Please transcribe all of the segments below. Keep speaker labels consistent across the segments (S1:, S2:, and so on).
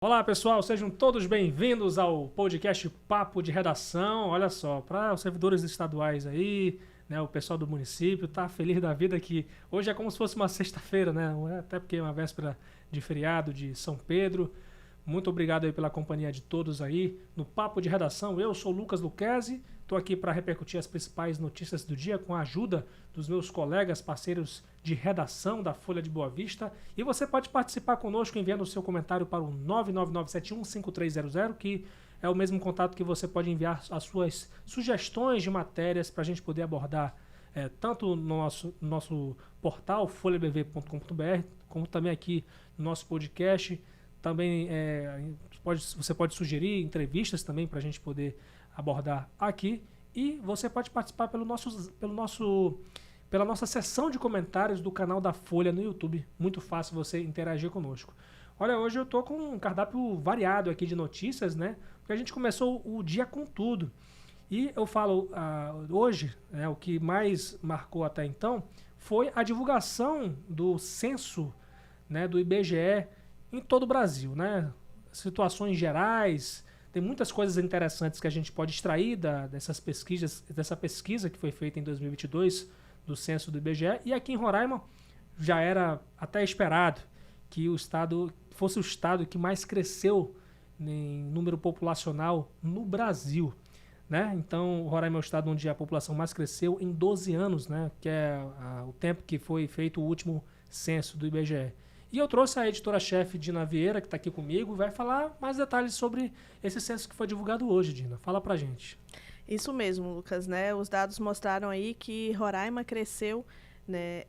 S1: Olá pessoal, sejam todos bem-vindos ao podcast Papo de Redação. Olha só, para os servidores estaduais aí, né, o pessoal do município tá feliz da vida que hoje é como se fosse uma sexta-feira, né? Até porque é uma véspera de feriado de São Pedro. Muito obrigado aí pela companhia de todos aí no Papo de Redação. Eu sou o Lucas Luquezzi, estou aqui para repercutir as principais notícias do dia com a ajuda dos meus colegas, parceiros de redação da Folha de Boa Vista. E você pode participar conosco enviando o seu comentário para o 999715300, que é o mesmo contato que você pode enviar as suas sugestões de matérias para a gente poder abordar tanto no nosso portal folhabv.com.br, como também aqui no nosso podcast. Também você pode sugerir entrevistas também para a gente poder abordar aqui. E você pode participar pela nossa seção de comentários do canal da Folha no YouTube. Muito fácil você interagir conosco. Olha, hoje eu estou com um cardápio variado aqui de notícias, né? Porque a gente começou o dia com tudo. E eu falo hoje, né, o que mais marcou até então foi a divulgação do censo, né, do IBGE em todo o Brasil, né? Situações gerais, tem muitas coisas interessantes que a gente pode extrair dessa pesquisa que foi feita em 2022 do censo do IBGE. E aqui em Roraima já era até esperado que o estado fosse o estado que mais cresceu em número populacional no Brasil, né? Então, Roraima é o estado onde a população mais cresceu em 12 anos, né? Que é o tempo que foi feito o último censo do IBGE. E eu trouxe a editora-chefe Dina Vieira, que está aqui comigo, e vai falar mais detalhes sobre esse censo que foi divulgado hoje, Dina. Fala pra gente.
S2: Isso mesmo, Lucas, né? Os dados mostraram aí que Roraima cresceu, né,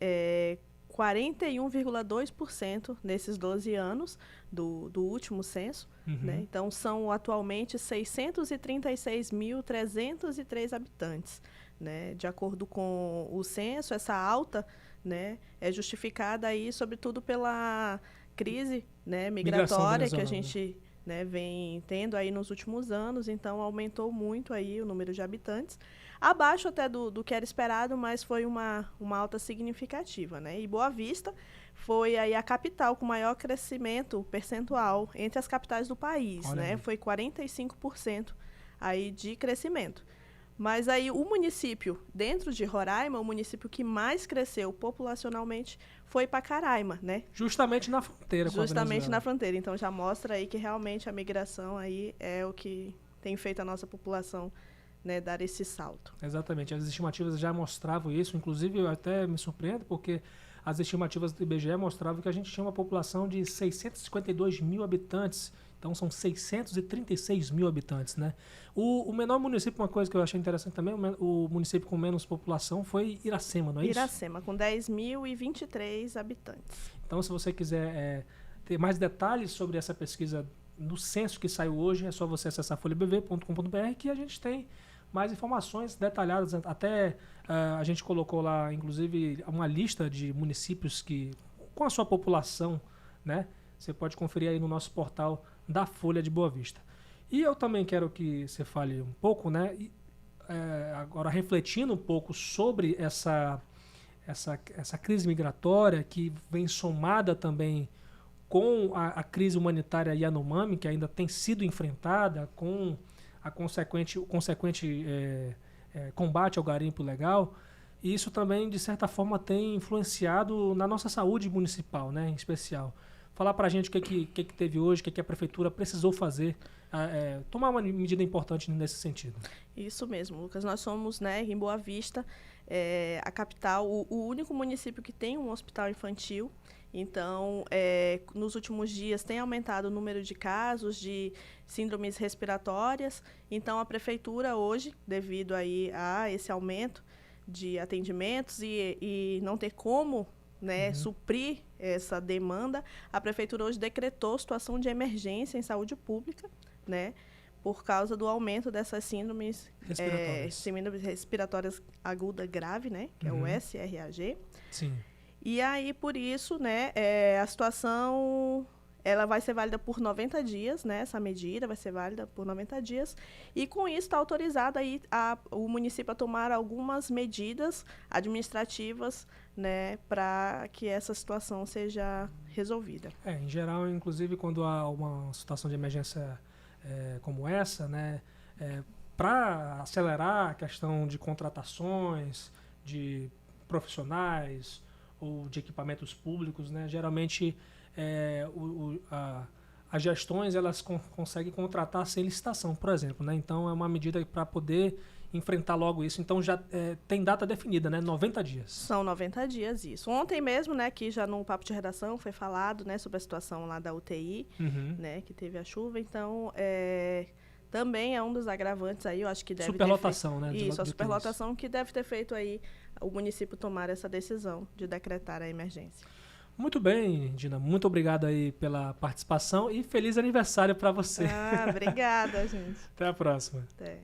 S2: 41,2% nesses 12 anos do último censo. Né? Então, são atualmente 636.303 habitantes. Né? De acordo com o censo, essa alta, né, é justificada aí, sobretudo, pela crise, né, migratória que a gente, né, vem tendo aí nos últimos anos. Então, aumentou muito aí o número de habitantes, abaixo até do que era esperado, mas foi uma alta significativa. Né? E Boa Vista foi aí a capital com maior crescimento percentual entre as capitais do país. Né? Foi 45% aí de crescimento. Mas aí o município, dentro de Roraima, o município que mais cresceu populacionalmente foi Pacaraima, né?
S1: Justamente na fronteira com a Venezuela.
S2: Justamente na fronteira. Então já mostra aí que realmente a migração aí é o que tem feito a nossa população, né, dar esse salto.
S1: Exatamente. As estimativas já mostravam isso. Inclusive, eu até me surpreendo porque as estimativas do IBGE mostravam que a gente tinha uma população de 652 mil habitantes. Então, são 636 mil habitantes, né? O menor município, uma coisa que eu achei interessante também, o município com menos população foi Iracema, não é isso?
S2: Iracema, com 10.023 habitantes.
S1: Então, se você quiser ter mais detalhes sobre essa pesquisa do censo que saiu hoje, é só você acessar folhabv.com.br que a gente tem mais informações detalhadas. Até a gente colocou lá, inclusive, uma lista de municípios que, com a sua população, né? Você pode conferir aí no nosso portal da Folha de Boa Vista. E eu também quero que você fale um pouco, né? Agora refletindo um pouco sobre essa crise migratória que vem somada também com a crise humanitária Yanomami, que ainda tem sido enfrentada, com o consequente combate ao garimpo ilegal. E isso também, de certa forma, tem influenciado na nossa saúde municipal, né, em especial. Falar para a gente o que teve hoje, o que a prefeitura precisou fazer, tomar uma medida importante nesse sentido.
S2: Isso mesmo, Lucas. Nós somos, né, em Boa Vista, a capital, o único município que tem um hospital infantil. Então, nos últimos dias tem aumentado o número de casos de síndromes respiratórias. Então, a prefeitura hoje, devido aí a esse aumento de atendimentos e não ter como, né, suprir essa demanda, a prefeitura hoje decretou situação de emergência em saúde pública, né, por causa do aumento dessas síndromes respiratórias aguda grave, né, que é o SRAG.
S1: Sim.
S2: E aí, por isso, né, a situação ela vai ser válida por 90 dias, né? Essa medida vai ser válida por 90 dias. E com isso está autorizado aí o município a tomar algumas medidas administrativas, né, para que essa situação seja resolvida.
S1: Em geral, inclusive, quando há uma situação de emergência como essa, né, para acelerar a questão de contratações, de profissionais ou de equipamentos públicos, né, geralmente as gestões elas conseguem contratar sem licitação, por exemplo, né? Então é uma medida para poder enfrentar logo isso. Então já tem data definida, né? 90 dias.
S2: São 90 dias, isso. Ontem mesmo, né, que já no papo de redação foi falado, né, sobre a situação lá da UTI, né, que teve a chuva. Então, também é um dos agravantes aí, eu acho que deve
S1: superlotação,
S2: ter feito,
S1: né?
S2: Isso, a superlotação que deve ter feito aí o município tomar essa decisão de decretar a emergência.
S1: Muito bem, Dina. Muito obrigado aí pela participação e feliz aniversário para você.
S2: Obrigada, gente.
S1: Até a próxima.
S2: Até.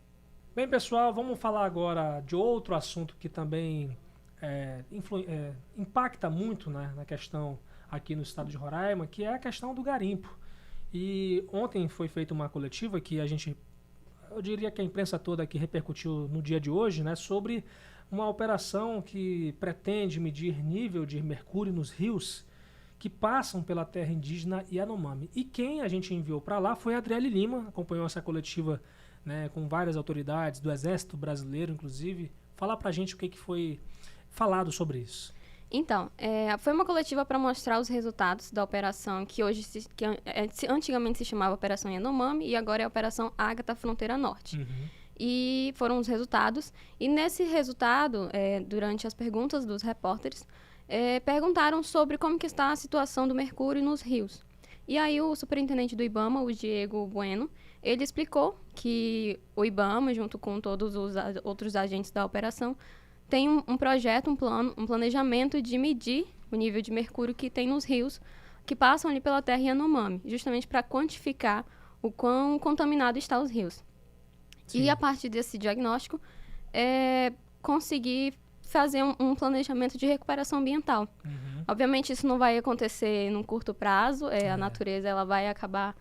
S1: Bem, pessoal, vamos falar agora de outro assunto que também impacta muito, né, na questão aqui no estado de Roraima, que é a questão do garimpo. E ontem foi feita uma coletiva que eu diria que a imprensa toda aqui repercutiu no dia de hoje, né, sobre uma operação que pretende medir nível de mercúrio nos rios que passam pela terra indígena Yanomami. E quem a gente enviou para lá foi a Adriele Lima, acompanhou essa coletiva, né, com várias autoridades do Exército Brasileiro, inclusive. Fala pra gente o que foi falado sobre isso.
S3: Então, foi uma coletiva para mostrar os resultados da operação que antigamente se chamava Operação Yanomami e agora é a Operação Ágata Fronteira Norte. E foram os resultados. E nesse resultado, durante as perguntas dos repórteres, perguntaram sobre como que está a situação do mercúrio nos rios. E aí o superintendente do IBAMA, o Diego Bueno, ele explicou que o IBAMA, junto com todos os outros agentes da operação, tem um projeto, um planejamento de medir o nível de mercúrio que tem nos rios que passam ali pela terra Yanomami, justamente para quantificar o quão contaminado estão os rios. Sim. E a partir desse diagnóstico, conseguir fazer um planejamento de recuperação ambiental. Obviamente, isso não vai acontecer num curto prazo, a natureza ela vai acabar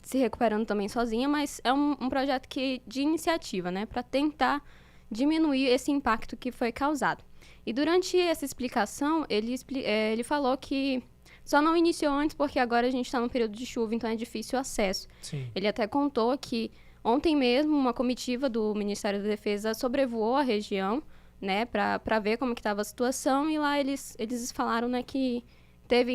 S3: se recuperando também sozinha, mas é um projeto de iniciativa, né, para tentar diminuir esse impacto que foi causado. E durante essa explicação, ele falou que só não iniciou antes porque agora a gente está no período de chuva, então é difícil o acesso. Sim. Ele até contou que ontem mesmo uma comitiva do Ministério da Defesa sobrevoou a região, né, para ver como que estava a situação, e lá eles falaram, né, que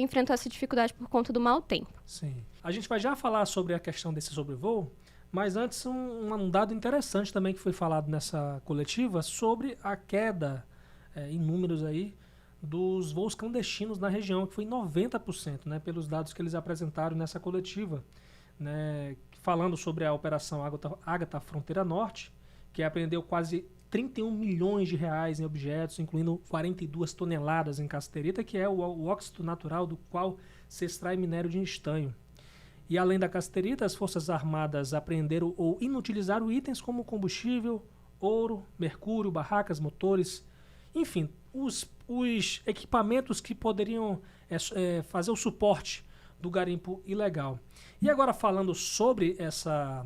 S3: enfrentou essa dificuldade por conta do mau tempo.
S1: Sim. A gente vai já falar sobre a questão desse sobrevoo, mas antes um dado interessante também que foi falado nessa coletiva sobre a queda em números aí dos voos clandestinos na região, que foi 90%, né, pelos dados que eles apresentaram nessa coletiva, né, falando sobre a Operação Ágata Fronteira Norte, que apreendeu quase 31 milhões de reais em objetos, incluindo 42 toneladas em cassiterita, que é o óxido natural do qual se extrai minério de estanho. E além da cassiterita, as Forças Armadas apreenderam ou inutilizaram itens como combustível, ouro, mercúrio, barracas, motores, enfim, os equipamentos que poderiam fazer o suporte do garimpo ilegal. E agora falando sobre essa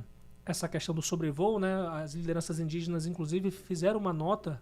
S1: questão do sobrevoo, né, as lideranças indígenas, inclusive, fizeram uma nota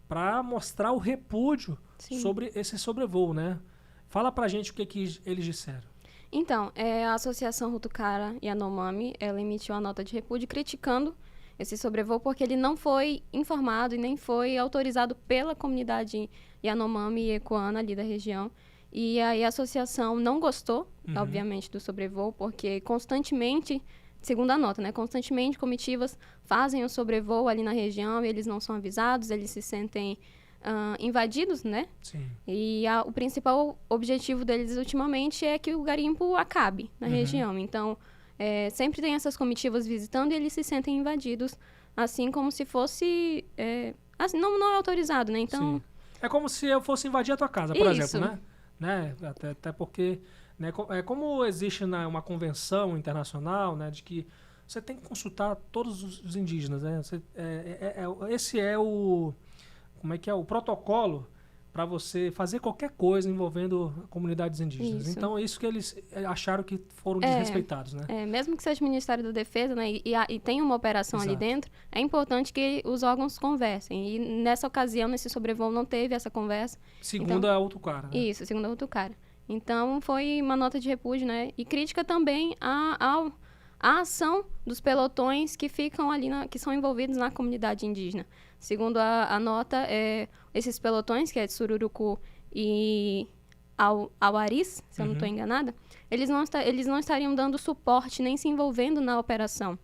S1: para mostrar o repúdio sobre esse sobrevoo, né? Fala pra gente o que eles disseram.
S3: Então, a Associação Rutucara Yanomami, ela emitiu uma nota de repúdio criticando esse sobrevoo porque ele não foi informado e nem foi autorizado pela comunidade Yanomami e Ecoana ali da região. E aí a associação não gostou, obviamente, do sobrevoo, porque constantemente, segundo a nota, né, constantemente comitivas fazem o sobrevoo ali na região e eles não são avisados, eles se sentem invadidos, né? Sim. E o principal objetivo deles ultimamente é que o garimpo acabe na região. Então, sempre tem essas comitivas visitando e eles se sentem invadidos, assim como se fosse... assim, não é autorizado, né? Então...
S1: Sim. É como se eu fosse invadir a tua casa, por exemplo, né? Até porque... Né, como existe uma convenção internacional, né, de que você tem que consultar todos os indígenas, né? Esse é o... Como é que é? O protocolo para você fazer qualquer coisa envolvendo comunidades indígenas.
S3: Isso.
S1: Então, é isso que eles acharam que foram desrespeitados, né?
S3: Mesmo que seja o Ministério da Defesa, né, e tem uma operação ali dentro, é importante que os órgãos conversem. E nessa ocasião, nesse sobrevoo, não teve essa conversa.
S1: Segundo a Utucara, né?
S3: Isso, segundo a Utucara. Então, foi uma nota de repúdio, né? E crítica também à ação dos pelotões que ficam ali, que são envolvidos na comunidade indígena. Segundo a nota, esses pelotões, que é de Sururucu e Auaris, se eu não estou enganada, eles não estariam dando suporte nem se envolvendo na operação.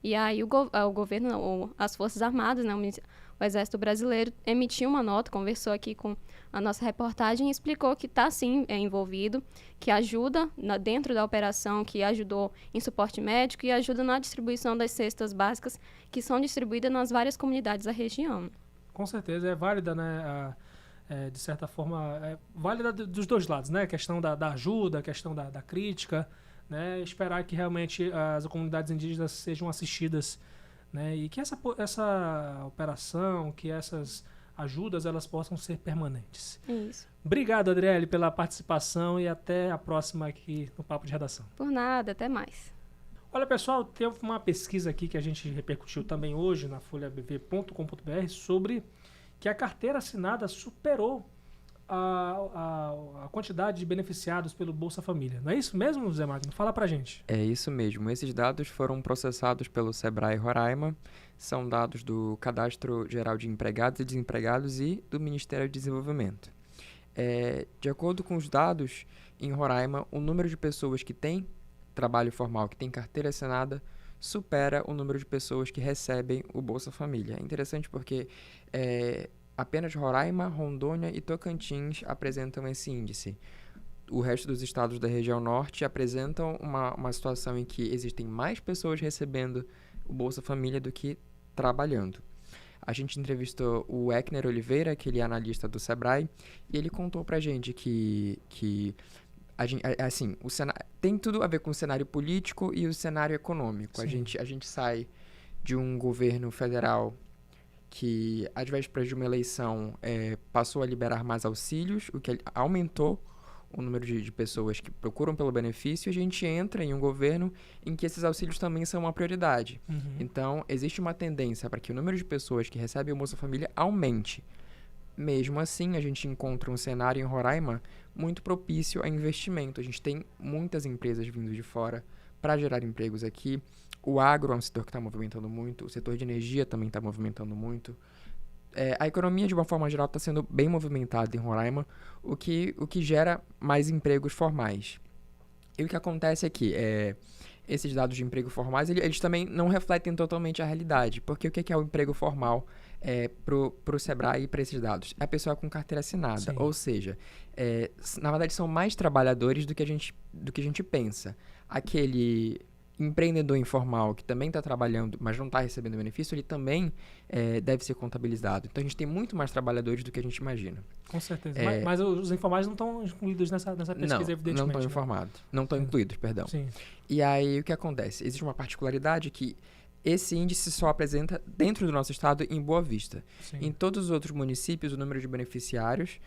S3: E aí o governo, ou as Forças Armadas, né, o Exército Brasileiro, emitiu uma nota, conversou aqui com a nossa reportagem e explicou que está, sim, envolvido, que ajuda dentro da operação, que ajudou em suporte médico e ajuda na distribuição das cestas básicas que são distribuídas nas várias comunidades da região.
S1: Com certeza, é válida, né? De certa forma, é válida dos dois lados, né? A questão da ajuda, a questão da crítica, né? Esperar que realmente as comunidades indígenas sejam assistidas, né? E que essa operação, que essas ajudas, elas possam ser permanentes.
S3: Isso.
S1: Obrigado, Adriele, pela participação e até a próxima aqui no Papo de Redação.
S3: Por nada, até mais.
S1: Olha, pessoal, teve uma pesquisa aqui que a gente repercutiu também hoje na folhabv.com.br sobre que a carteira assinada superou a quantidade de beneficiados pelo Bolsa Família. Não é isso mesmo, Zé Magno? Fala pra gente.
S4: É isso mesmo. Esses dados foram processados pelo Sebrae Roraima, são dados do Cadastro Geral de Empregados e Desempregados e do Ministério do Desenvolvimento. De acordo com os dados, em Roraima, o número de pessoas que têm trabalho formal, que tem carteira assinada, supera o número de pessoas que recebem o Bolsa Família. É interessante porque apenas Roraima, Rondônia e Tocantins apresentam esse índice. O resto dos estados da região norte apresentam uma situação em que existem mais pessoas recebendo o Bolsa Família do que trabalhando. A gente entrevistou o Ekner Oliveira, que ele é analista do Sebrae, e ele contou pra gente que tem tudo a ver com o cenário político e o cenário econômico. A gente sai de um governo federal que, às vésperas de uma eleição, passou a liberar mais auxílios, o que aumentou o número de pessoas que procuram pelo benefício, e a gente entra em um governo em que esses auxílios também são uma prioridade. Então, existe uma tendência para que o número de pessoas que recebem o Bolsa Família aumente. Mesmo assim, a gente encontra um cenário em Roraima muito propício a investimento. A gente tem muitas empresas vindo de fora para gerar empregos aqui. O agro é um setor que está movimentando muito, o setor de energia também está movimentando muito. A economia, de uma forma geral, está sendo bem movimentada em Roraima, o que gera mais empregos formais. E o que acontece é que esses dados de emprego formais, eles também não refletem totalmente a realidade, porque o que é o emprego formal para o Sebrae e para esses dados? É a pessoa com carteira assinada, ou seja, na verdade são mais trabalhadores do que a gente pensa. Aquele empreendedor informal que também está trabalhando, mas não está recebendo benefício, ele também deve ser contabilizado. Então, a gente tem muito mais trabalhadores do que a gente imagina.
S1: Com certeza. Mas os informais não estão incluídos nessa pesquisa, evidentemente.
S4: Não estão informados. Não estão incluídos, perdão.
S1: Sim.
S4: E aí, o que acontece? Existe uma particularidade que esse índice só apresenta dentro do nosso estado em Boa Vista.
S1: Sim.
S4: Em todos os outros municípios, o número de beneficiários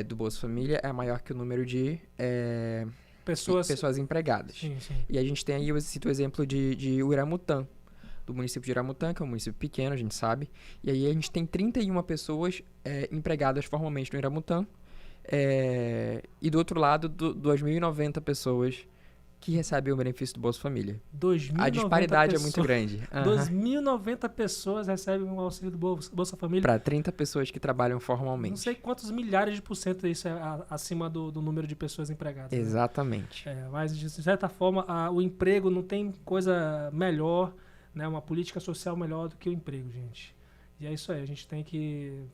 S4: do Bolsa Família é maior que o número de pessoas empregadas.
S1: Sim.
S4: E a gente tem aí, eu cito o exemplo de Uiramutã, do município de Uiramutã, que é um município pequeno, a gente sabe. E aí a gente tem 31 pessoas empregadas formalmente no Uiramutã. E do outro lado, 2.090 pessoas que recebem o benefício do Bolsa Família. A disparidade é muito grande.
S1: 2.090 pessoas recebem o auxílio do Bolsa Família.
S4: Para 30 pessoas que trabalham formalmente.
S1: Não sei quantos milhares de % isso é acima do número de pessoas empregadas.
S4: Exatamente.
S1: Né? Mas, de certa forma, o emprego não tem coisa melhor, né? Uma política social melhor do que o emprego, gente. E é isso aí. A gente tem que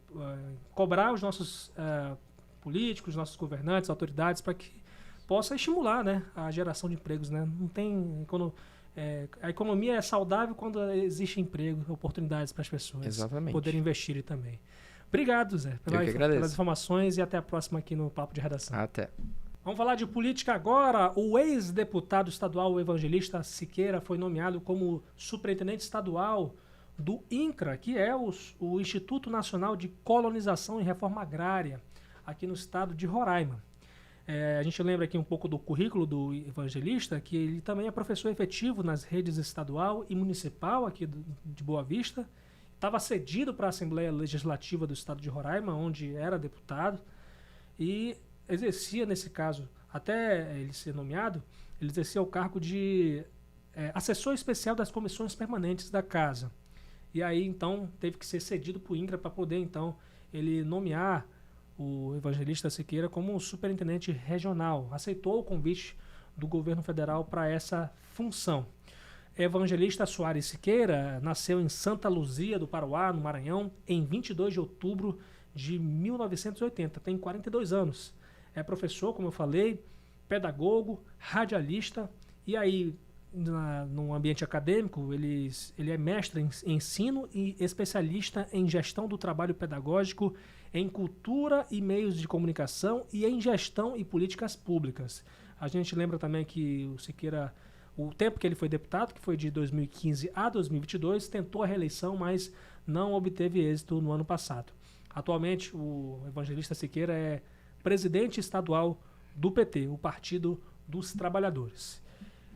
S1: cobrar os nossos políticos, nossos governantes, autoridades, para que possa estimular, né, a geração de empregos, né? Não tem a economia é saudável quando existe emprego, oportunidades para as pessoas poderem investir também. Obrigado, Zé, pelas informações, e até a próxima aqui no Papo de Redação.
S4: Até.
S1: Vamos falar de política agora. O ex-deputado estadual Evangelista Siqueira foi nomeado como superintendente estadual do INCRA, que é o Instituto Nacional de Colonização e Reforma Agrária. aqui no estado de Roraima. A gente lembra aqui um pouco do currículo do evangelista, que ele também é professor efetivo nas redes estadual e municipal aqui de Boa Vista. Estava cedido para a Assembleia Legislativa do estado de Roraima, onde era deputado, e exercia, nesse caso, até ele ser nomeado, ele exercia o cargo de assessor especial das comissões permanentes da casa. E aí, então, teve que ser cedido para o INCRA para poder, então, ele nomear o evangelista Siqueira como superintendente regional. Aceitou o convite do governo federal para essa função. Evangelista Soares Siqueira nasceu em Santa Luzia do Paruá, no Maranhão, em 22 de outubro de 1980. Tem 42 anos. É professor, como eu falei, pedagogo, radialista. E aí, no ambiente acadêmico, ele é mestre em ensino e especialista em gestão do trabalho pedagógico, em cultura e meios de comunicação e em gestão e políticas públicas. A gente lembra também que o Siqueira, o tempo que ele foi deputado, que foi de 2015 a 2022, tentou a reeleição, mas não obteve êxito no ano passado. Atualmente, o evangelista Siqueira é presidente estadual do PT, o Partido dos Trabalhadores.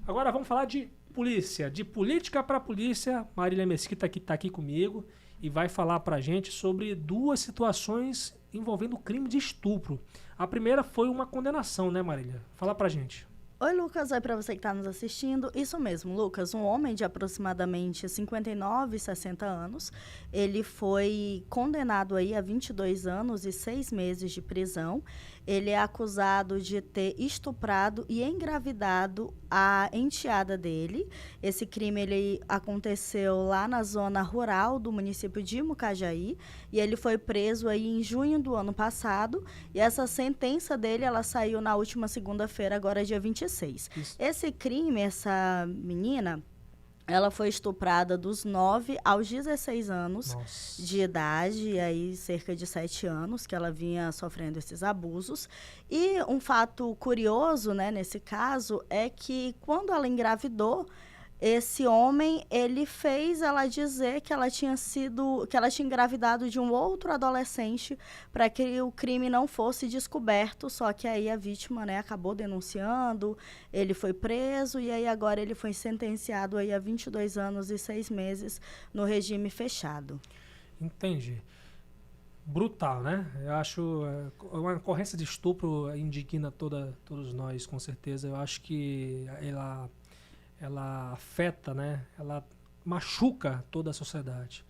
S1: Agora vamos falar de polícia, de política para polícia. Marília Mesquita que está aqui comigo e vai falar para a gente sobre duas situações envolvendo o crime de estupro. A primeira foi uma condenação, né, Marília? Fala para a gente.
S5: Oi, Lucas. Oi para você que está nos assistindo. Isso mesmo, Lucas. Um homem de aproximadamente 59, 60 anos, ele foi condenado aí a 22 anos e 6 meses de prisão. Ele é acusado de ter estuprado e engravidado a enteada dele. Esse crime ele aconteceu lá na zona rural do município de Mucajaí e ele foi preso aí em junho do ano passado. E essa sentença dele, ela saiu na última segunda-feira, agora dia 26. Isso. Esse crime, essa menina, ela foi estuprada dos 9 aos 16 anos Nossa. De idade, e aí cerca de 7 anos que ela vinha sofrendo esses abusos. E um fato curioso, né, nesse caso, é que quando ela engravidou, esse homem, ele fez ela dizer que ela tinha engravidado de um outro adolescente para que o crime não fosse descoberto, só que aí a vítima, né, acabou denunciando, ele foi preso e aí agora ele foi sentenciado aí a 22 anos e 6 meses no regime fechado.
S1: Entendi. Brutal, né? Eu acho uma ocorrência de estupro indigna todos nós, com certeza. Eu acho que ela afeta, né? Ela machuca toda a sociedade.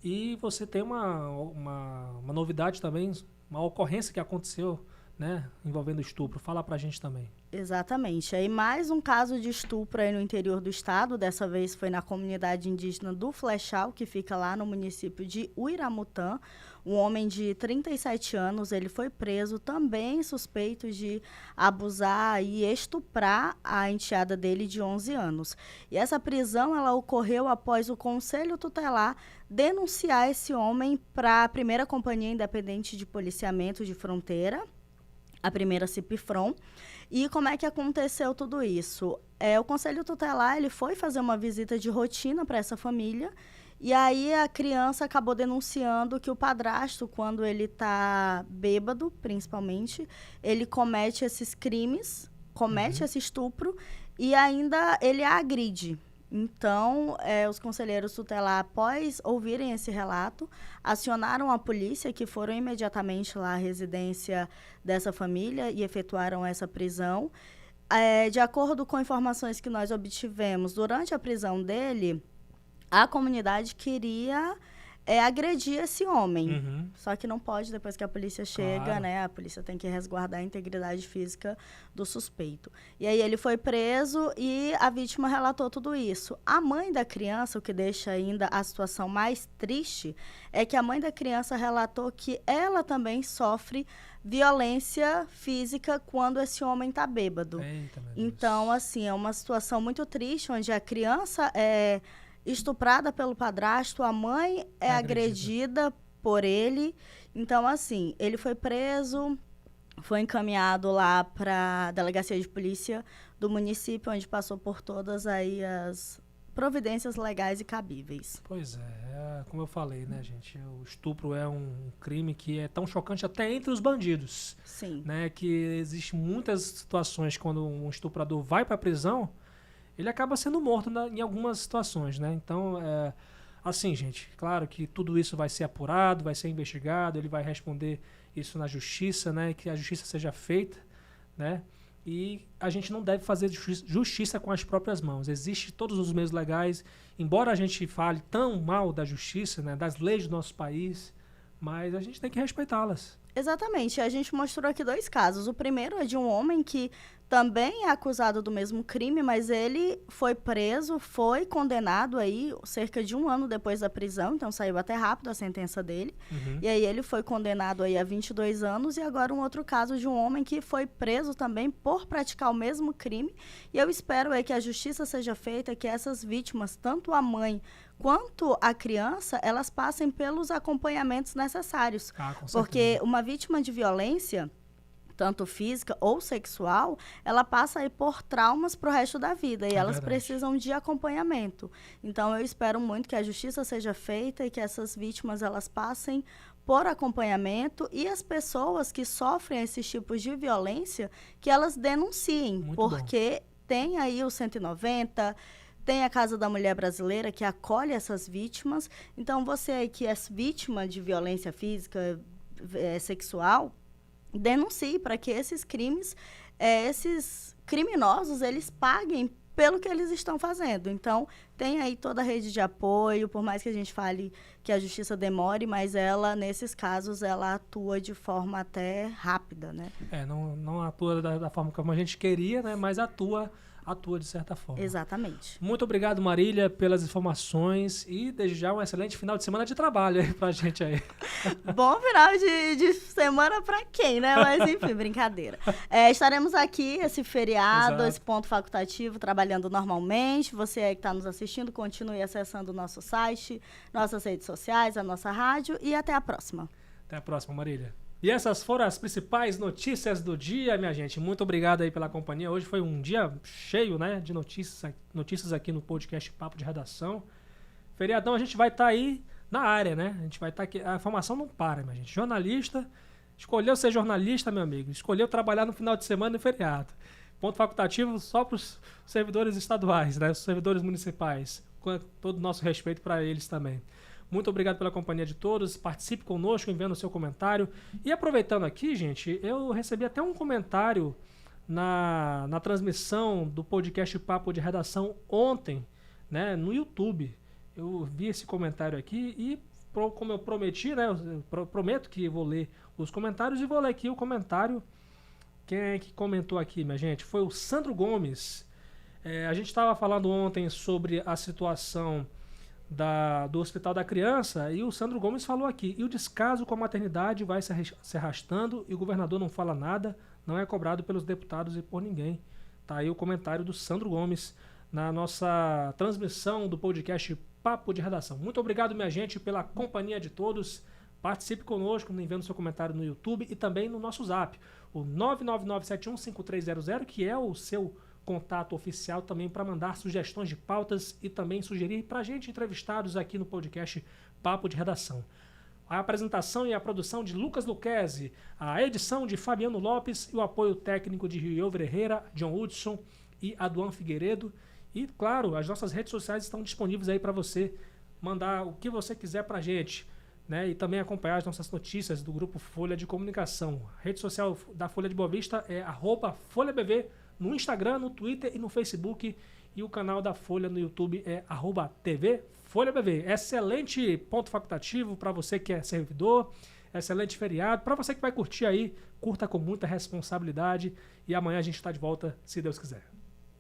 S1: E você tem uma novidade também, uma ocorrência que aconteceu, né, envolvendo estupro. Fala pra gente também.
S5: Exatamente. Aí mais um caso de estupro aí no interior do estado, dessa vez foi na comunidade indígena do Flechal, que fica lá no município de Uiramutã. Um homem de 37 anos, ele foi preso também suspeito de abusar e estuprar a enteada dele de 11 anos. E essa prisão, ela ocorreu após o Conselho Tutelar denunciar esse homem para a primeira Companhia Independente de Policiamento de Fronteira, a primeira CIPFRON. E como é que aconteceu tudo isso? O Conselho Tutelar ele foi fazer uma visita de rotina para essa família e aí a criança acabou denunciando que o padrasto, quando ele está bêbado, principalmente, ele comete esses crimes, comete esse estupro e ainda ele a agride. Então, os conselheiros tutelar, após ouvirem esse relato, acionaram a polícia, que foram imediatamente lá à residência dessa família e efetuaram essa prisão. De acordo com informações que nós obtivemos, durante a prisão dele, a comunidade queria agredir esse homem. Só que não pode, depois que a polícia chega, claro, né? A polícia tem que resguardar a integridade física do suspeito. E aí ele foi preso e a vítima relatou tudo isso. A mãe da criança, o que deixa ainda a situação mais triste, é que a mãe da criança relatou que ela também sofre violência física quando esse homem está bêbado.
S1: Eita, meu Deus.
S5: Então, assim, é uma situação muito triste, onde a criança é estuprada pelo padrasto, a mãe é agredida por ele. Então, assim, ele foi preso, foi encaminhado lá para a delegacia de polícia do município, onde passou por todas aí as providências legais e cabíveis.
S1: Pois é, como eu falei, né, gente? O estupro é um crime que é tão chocante até entre os bandidos.
S5: Sim.
S1: Né, que existem muitas situações quando um estuprador vai para a prisão, ele acaba sendo morto em algumas situações, né? Então, assim, gente, claro que tudo isso vai ser apurado, vai ser investigado, ele vai responder isso na justiça, né? Que a justiça seja feita, né? E a gente não deve fazer justiça com as próprias mãos. Existem todos os meios legais, embora a gente fale tão mal da justiça, né? Das leis do nosso país, mas a gente tem que respeitá-las.
S5: Exatamente. A gente mostrou aqui 2 casos. O primeiro é de um homem que também é acusado do mesmo crime, mas ele foi preso, foi condenado aí cerca de 1 ano depois da prisão, então saiu até rápido a sentença dele.
S1: Uhum.
S5: E aí ele foi condenado aí a 22 anos e agora um outro caso de um homem que foi preso também por praticar o mesmo crime. E eu espero aí que a justiça seja feita, que essas vítimas, tanto a mãe quanto a criança, elas passem pelos acompanhamentos necessários.
S1: Com certeza.
S5: Porque uma vítima de violência, tanto física ou sexual, ela passa aí por traumas pro resto da vida e elas precisam de acompanhamento. Então, eu espero muito que a justiça seja feita e que essas vítimas, elas passem por acompanhamento e as pessoas que sofrem esses tipos de violência, que elas denunciem,
S1: Muito
S5: porque tem aí o 190, tem a Casa da Mulher Brasileira, que acolhe essas vítimas. Então, você aí que é vítima de violência física, sexual, denuncie para que esses crimes, esses criminosos, eles paguem pelo que eles estão fazendo. Então, tem aí toda a rede de apoio, por mais que a gente fale que a justiça demore, mas ela, nesses casos, ela atua de forma até rápida, né?
S1: Não atua da forma como a gente queria, né? Mas atua de certa forma.
S5: Exatamente.
S1: Muito obrigado, Marília, pelas informações e desde já um excelente final de semana de trabalho aí pra gente aí.
S5: Bom final de semana pra quem, né? Mas enfim, brincadeira. Estaremos aqui esse feriado,
S1: Exato.
S5: Esse ponto facultativo, trabalhando normalmente. Você aí que está nos assistindo, continue acessando o nosso site, nossas redes sociais, a nossa rádio e até a próxima.
S1: Até a próxima, Marília. E essas foram as principais notícias do dia, minha gente. Muito obrigado aí pela companhia. Hoje foi um dia cheio, né, de notícias aqui no podcast Papo de Redação. Feriadão a gente vai estar aí na área, né? A gente vai estar aqui. A informação não para, minha gente. Jornalista, escolheu ser jornalista, meu amigo. Escolheu trabalhar no final de semana e feriado. Ponto facultativo só para os servidores estaduais, né? Os servidores municipais. Com todo o nosso respeito para eles também. Muito obrigado pela companhia de todos. Participe conosco enviando o seu comentário. E aproveitando aqui, gente, eu recebi até um comentário na transmissão do podcast Papo de Redação ontem, né, no YouTube. Eu vi esse comentário aqui e, como eu prometi, né, eu prometo que vou ler os comentários e vou ler aqui o comentário. Quem é que comentou aqui, minha gente? Foi o Sandro Gomes. A gente estava falando ontem sobre a situação do Hospital da Criança e o Sandro Gomes falou aqui, e o descaso com a maternidade vai se arrastando e o governador não fala nada, não é cobrado pelos deputados e por ninguém. Tá aí o comentário do Sandro Gomes na nossa transmissão do podcast Papo de Redação. Muito obrigado, minha gente, pela companhia de todos. Participe conosco, enviando seu comentário no YouTube e também no nosso Zap, o 999715300, que é o seu contato oficial também para mandar sugestões de pautas e também sugerir para a gente entrevistados aqui no podcast Papo de Redação. A apresentação e a produção de Lucas Luquezzi, a edição de Fabiano Lopes e o apoio técnico de Rio Ferreira, John Hudson e Aduan Figueiredo. E, claro, as nossas redes sociais estão disponíveis aí para você mandar o que você quiser para a gente, né? E também acompanhar as nossas notícias do Grupo Folha de Comunicação. A rede social da Folha de Boa Vista é @FolhaBV, no Instagram, no Twitter e no Facebook. E o canal da Folha no YouTube é @TV Folha BV. Excelente ponto facultativo para você que é servidor. Excelente feriado. Para você que vai curtir aí, curta com muita responsabilidade. E amanhã a gente está de volta, se Deus quiser.